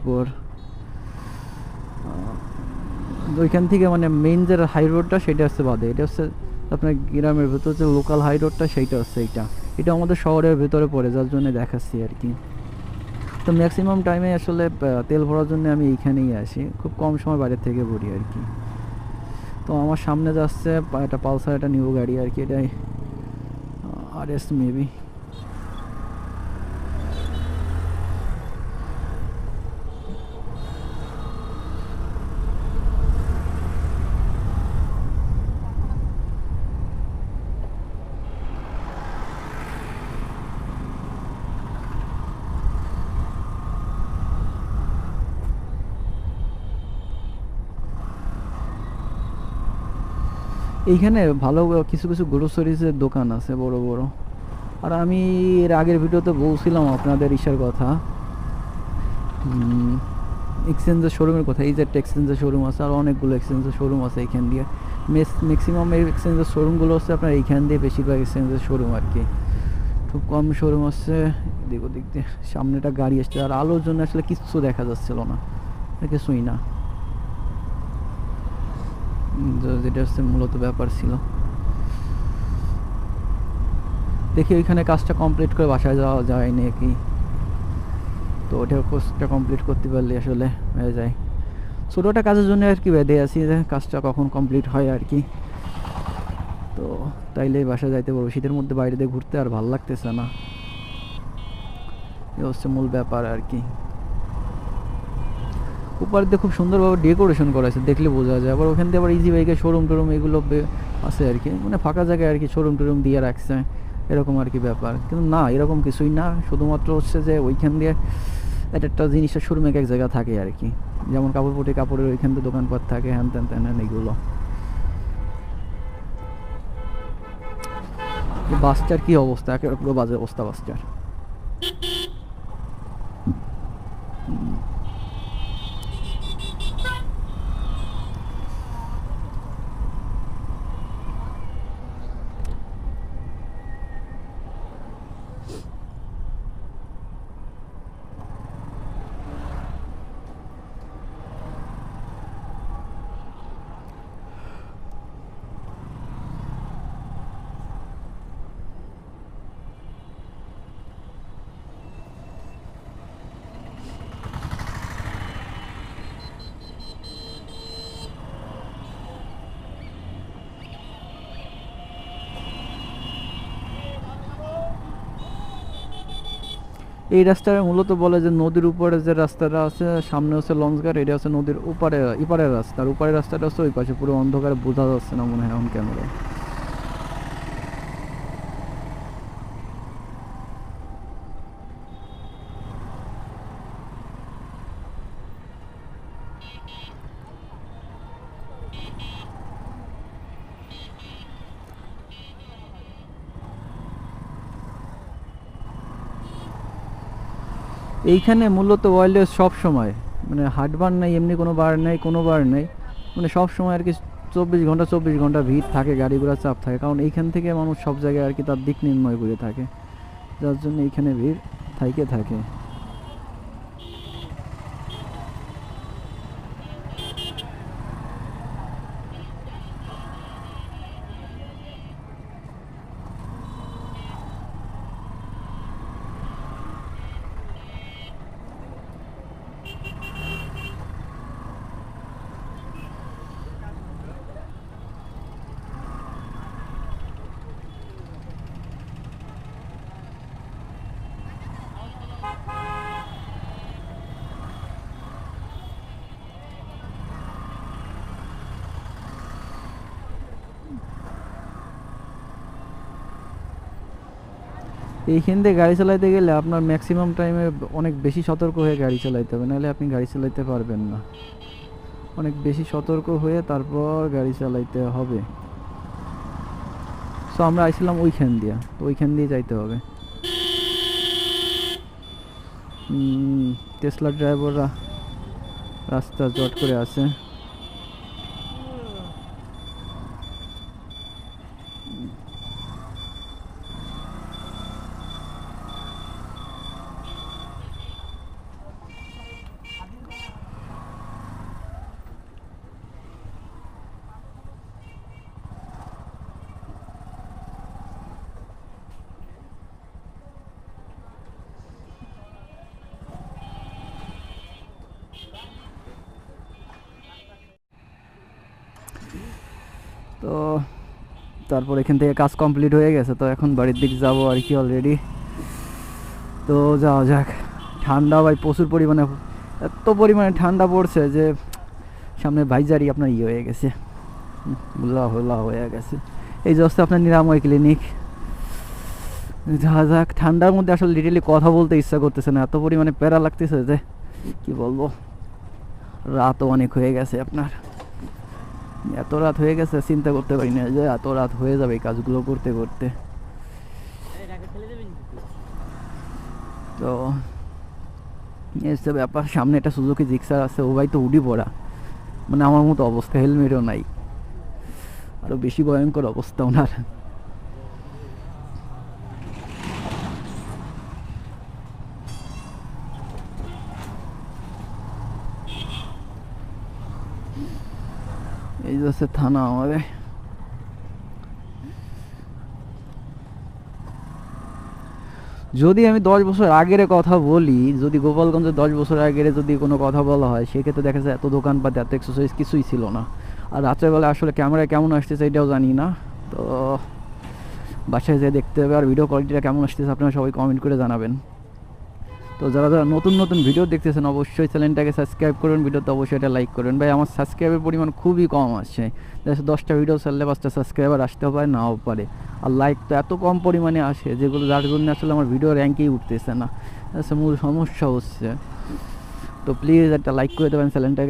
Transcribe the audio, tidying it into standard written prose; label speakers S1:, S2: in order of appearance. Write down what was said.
S1: তারপর ওইখান থেকে মানে মেইন যে হাই রোডটা সেটা হচ্ছে বাদে, এটা হচ্ছে আপনার গ্রামের ভেতর যে লোকাল হাই রোডটা সেইটা হচ্ছে এইটা, এটা আমাদের শহরের ভেতরে পড়ে, যার জন্য দেখাচ্ছি আর কি। তো ম্যাক্সিমাম টাইমে আসলে তেল ভরার জন্য আমি এইখানেই আসি, খুব কম সময় বাইরে থেকে ভরি আর কি। তো আমার সামনে যাচ্ছে একটা পালসার, একটা নিউ গাড়ি আর কি, এটাই RS মেবি। এইখানে ভালো কিছু কিছু গ্রোসারিজের দোকান আছে বড় বড়। আর আমি এর আগের ভিডিওতে বলছিলাম আপনাদের ইসের কথা, এক্সচেঞ্জের শোরুমের কথা। এই যে একটা এক্সচেঞ্জের শোরুম আছে, আর অনেকগুলো এক্সচেঞ্জের শোরুম আছে এইখান দিয়ে। ম্যাক্সিমাম এই এক্সচেঞ্জের শোরুমগুলো হচ্ছে আপনার এইখান দিয়ে, বেশিরভাগ এক্সচেঞ্জের শোরুম আর কি। খুব কম শোরুম আছে এদিক ওদিক দিয়ে। সামনেটা গাড়ি আসছে, আর আলোর জন্য আসলে কিচ্ছু দেখা যাচ্ছিল না, কিছুই না। যেটা হচ্ছে মূলত ব্যাপার ছিল। দেখি ওইখানে কাজটা কমপ্লিট করে বাসায় যাওয়া যায় নাকি। তো ওটা কোর্সটা কমপ্লিট করতে পারলে আসলে হয়ে যায়। ছোটোটা কাজের জন্য আর কি বেঁধে আছি, যে কাজটা কখন কমপ্লিট হয় আর কি। তো তাইলেই বাসায় যাইতে পারবো। শীতের মধ্যে বাইরে দিয়ে ঘুরতে আর ভাল লাগতেছে না, এ হচ্ছে মূল ব্যাপার আর কি। উপর দিয়ে খুব সুন্দরভাবে ডেকোরেশন করা আছে, দেখলে বোঝা যায়। আবার ওখান দিয়ে আবার ইজি বাইকের শোরুম টোরুম এগুলো আছে আর কি, মানে ফাঁকা জায়গায় আর কি শোরুম টোরুম দিয়ে রাখছে, এরকম আর কি ব্যাপার। কিন্তু না, এরকম কিছুই না, শুধুমাত্র হচ্ছে যে ওইখান দিয়ে একটা একটা জিনিসের শোরুম এক এক জায়গা থাকে আর কি। যেমন কাপড় কাপড়ের ওইখান দিয়ে দোকানপাট থাকে, হ্যান ত্যান ত্যান এগুলো। বাসটার কি অবস্থা, একেবারে পুরো বাজে অবস্থা বাসটার। এই রাস্তাটা মূলত বলে যে নদীর উপরে যে রাস্তাটা আছে, সামনে হচ্ছে লঞ্চঘাট, এটা হচ্ছে নদীর ওপারে, ইপারের রাস্তা। আর ওপারের রাস্তাটা হচ্ছে ওই পাশে, পুরো অন্ধকারে বোঝা যাচ্ছে না মনে হয় এখন ক্যামেরা। এইখানে মূলত ওয়াইল্ডলাইফ সব সময়, মানে হাটবার নাই, এমনি কোনো বার নেই, কোনো বার নেই, মানে সব সময় আর কি 24 ঘন্টা ভিড় থাকে, গাড়ি ঘোড়া চাপ থাকে। কারণ এইখান থেকে মানুষ সব জায়গায় আর কি তার দিক নির্ণয় করে থাকে, যার জন্য এইখানে ভিড় থাইকে থাকে। এইখান দিয়ে গাড়ি চালাইতে গেলে আপনার ম্যাক্সিমাম টাইমে অনেক বেশি সতর্ক হয়ে গাড়ি চালাইতে হবে, নাহলে আপনি গাড়ি চালাইতে পারবেন না। অনেক বেশি সতর্ক হয়ে তারপর গাড়ি চালাইতে হবে। সো আমরা আইছিলাম ওইখান দিয়ে, তো ওইখান দিয়ে যাইতে হবে। টেসলার ড্রাইভাররা রাস্তা জট করে আছে। তো তারপর এখান থেকে কাজ কমপ্লিট হয়ে গেছে, তো এখন বাড়ির দিকে যাবো আর কি অলরেডি। তো যাওয়া যাক। ঠান্ডা ভাই প্রচুর পরিমাণে, এত পরিমাণে ঠান্ডা পড়ছে যে সামনে ভাইজারি আপনার ইয়ে হয়ে গেছে, হোলা হোলা হয়ে গেছে। এই যে হচ্ছে আপনার নিরাময় ক্লিনিক। যাওয়া যাক। ঠান্ডার মধ্যে আসলে লিটারলি কথা বলতে ইচ্ছা করতেছে না, এত পরিমাণে প্যারা লাগতেছে যে কি বলবো। রাতও অনেক হয়ে গেছে আপনার, এত রাত হয়ে গেছে চিন্তা করতে পারি না যে এত রাত হয়ে যাবে এই কাজগুলো করতে করতে। তো এই হচ্ছে ব্যাপার। সামনে একটা সুজুকি জিক্সার আছে, ও ভাই তো উডি পড়া, মানে আমার মতো অবস্থা, হেলমেটও নাই, আরো বেশি ভয়ঙ্কর অবস্থা ওনার। এই যে হচ্ছে থানা আমাদের। যদি আমি 10 বছর আগের কথা বলি, যদি গোপালগঞ্জে 10 বছর আগের যদি কোনো কথা বলা হয়, সেক্ষেত্রে দেখা যায় এত দোকানপাট এত এক্সারসাইজ কিছুই ছিল না। আর রাত্রেবেলা আসলে ক্যামেরা কেমন আসতেছে এটাও জানি না। তো বাসায় যেয়ে দেখতে হবে। আর ভিডিও কোয়ালিটিটা কেমন আসতেছে আপনারা সবাই কমেন্ট করে জানাবেন। তো যারা যারা নতুন নতুন ভিডিও দেখতেছেন অবশ্যই চ্যানেলটাকে সাবস্ক্রাইব করুন, ভিডিওতে অবশ্যই এটা লাইক করবেন। ভাই আমার সাবস্ক্রাইবের পরিমাণ খুবই কম আসছে, 10টা ভিডিও ছাড়লে 5টা সাবস্ক্রাইবার আসতে পারে, নাও পারে। আর লাইক তো এত কম পরিমাণে আসে যেগুলো, যার জন্য আসলে আমার ভিডিও র্যাঙ্কেই উঠতেছে না, মূল সমস্যা হচ্ছে। তো প্লিজ একটা লাইক করে দেবেন চ্যানেলটাকে।